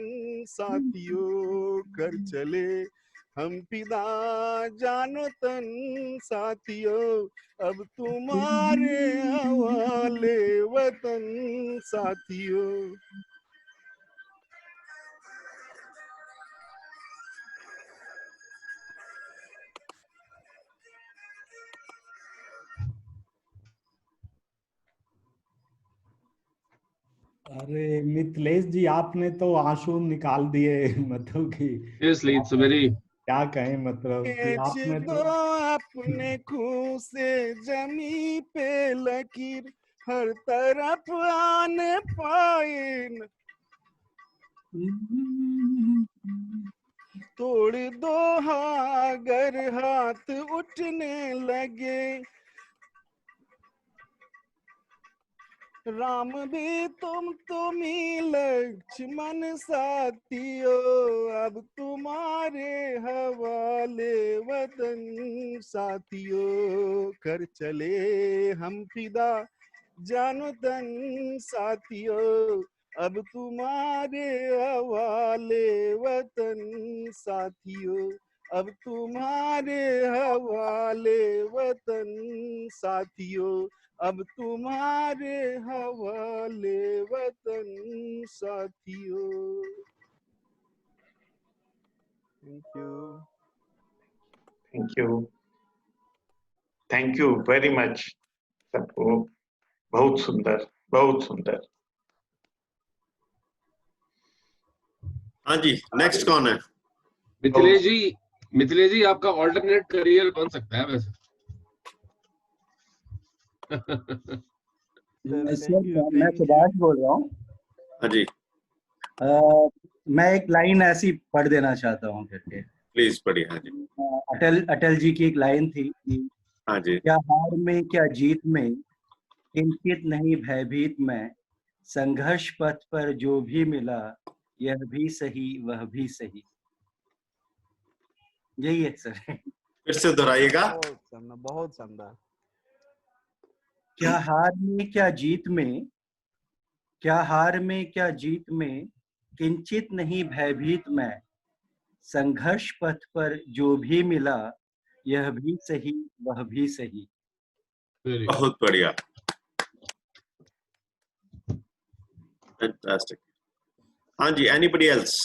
साथियों कर चले हम फिदा जानो तन साथियों अब तुम्हारे हवाले वतन साथियों। अरे मिथिलेश जी आपने तो आंसू निकाल दिए मतलब कि Seriously, it's a very क्या कहें मतलब कि खींच आपने दो तो अपने खून से जमी पे लकीर हर तरफ आने पाए न तोड़ दो अगर हाथ उठने लगे राम भी तुम ही लक्ष्मण साथियों अब तुम्हारे हवाले वतन साथियों कर चले हम फिदा जानो तन साथियों अब तुम्हारे हवाले वतन साथियों अब तुम्हारे हवाले वतन साथियों अब तुम्हारे हवाले वतन साथियों। Thank you. Thank you very much सबको। बहुत सुंदर बहुत सुंदर। हाँ जी नेक्स्ट कौन है? मिथिलेश जी आपका ऑल्टरनेट करियर बन सकता है वैसे। सर मैं सुभाष बोल रहा हूँ। हाँ जी मैं एक लाइन ऐसी पढ़ देना चाहता हूँ करके। प्लीज पढ़िए। हाँ जी अटल जी की एक लाइन थी कि हाँ जी क्या हार में क्या जीत में किंचित नहीं भयभीत में संघर्ष पथ पर जो भी मिला यह भी सही वह भी सही। यही है सर। फिर से दोहराइएगा। बहुत शानदार। क्या हार में क्या जीत में क्या हार में क्या जीत में किंचित नहीं भयभीत में संघर्ष पथ पर जो भी मिला यह भी सही वह भी सही। बहुत बढ़िया। Fantastic. हाँ जी, anybody else?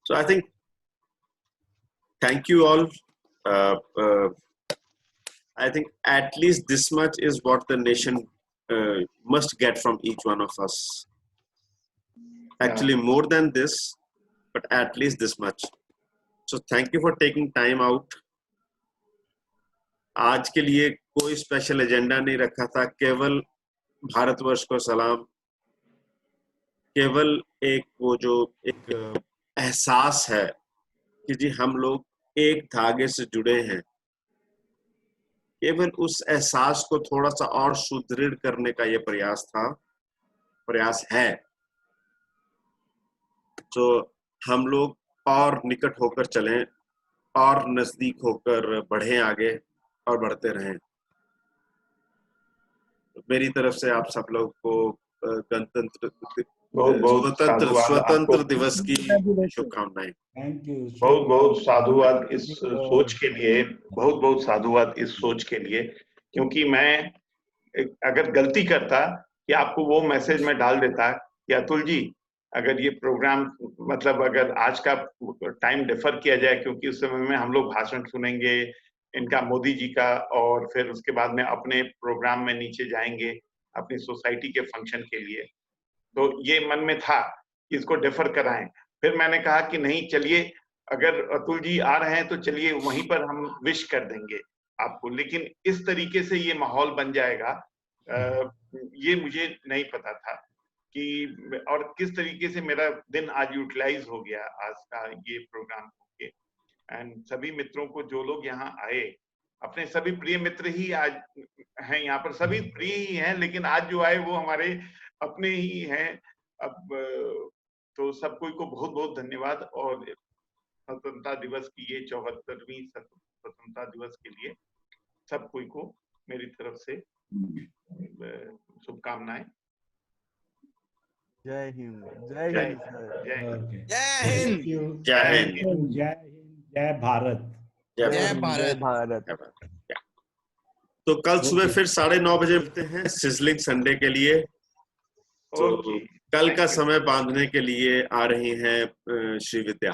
So I think, thank you all. I think at least this much is what the nation must get from each one of us. Actually, more than this, but at least this much. So thank you for taking time out. आज के लिए कोई special agenda नहीं रखा था, केवल भारतवर्ष को सलाम, केवल एक वो जो एक एहसास है कि जी हम लोग एक धागे से जुड़े हैं, केवल उस एहसास को थोड़ा सा और सुदृढ़ करने का ये प्रयास है। तो हम लोग और निकट होकर चलें और नजदीक होकर बढ़ें आगे और बढ़ते रहें। मेरी तरफ से आप सब लोग को स्वतंत्र दिवस की शुभकामनाएं। Thank you. बहुत बहुत साधुवाद इस सोच के लिए, बहुत बहुत साधुवाद इस सोच के लिए, क्योंकि मैं अगर गलती करता कि आपको वो मैसेज में डाल देता कि अतुल जी अगर ये प्रोग्राम मतलब अगर आज का टाइम डिफर किया जाए, क्योंकि उस समय में हम लोग भाषण सुनेंगे इनका, मोदी जी का, और फिर उसके बाद में अपने प्रोग्राम में नीचे जाएंगे अपनी सोसाइटी के फंक्शन के लिए, तो ये मन में था कि इसको डिफर कराएं। फिर मैंने कहा कि नहीं, चलिए अगर अतुल जी आ रहे हैं तो चलिए वहीं पर हम विश कर देंगे आपको, लेकिन इस तरीके से ये माहौल बन जाएगा ये मुझे नहीं पता था कि, और किस तरीके से मेरा दिन आज यूटिलाइज हो गया आज का ये प्रोग्राम होके। एंड सभी मित्रों को, जो लोग यहाँ आए, अपने सभी प्रिय मित्र ही आज हैं यहाँ पर, सभी प्रिय ही हैं, लेकिन आज जो आए वो हमारे अपने ही हैं। अब तो सब कोई को बहुत बहुत धन्यवाद, और स्वतंत्रता दिवस की ये 74वीं स्वतंत्रता दिवस के लिए सब कोई को मेरी तरफ से शुभकामनाएं। जय हिंद, जय हिंद, जय हिंद, जय हिंद, जय हिंद, जय भारत, जय भारत, भारत। तो कल सुबह फिर 9:30 बजे मिलते हैं सिजलिंग संडे के लिए। तो कल का समय बांधने के लिए आ रही हैं श्री विद्या।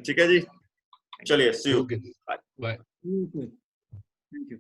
ठीक है जी, चलिए, सी यू, बाय। Thank you.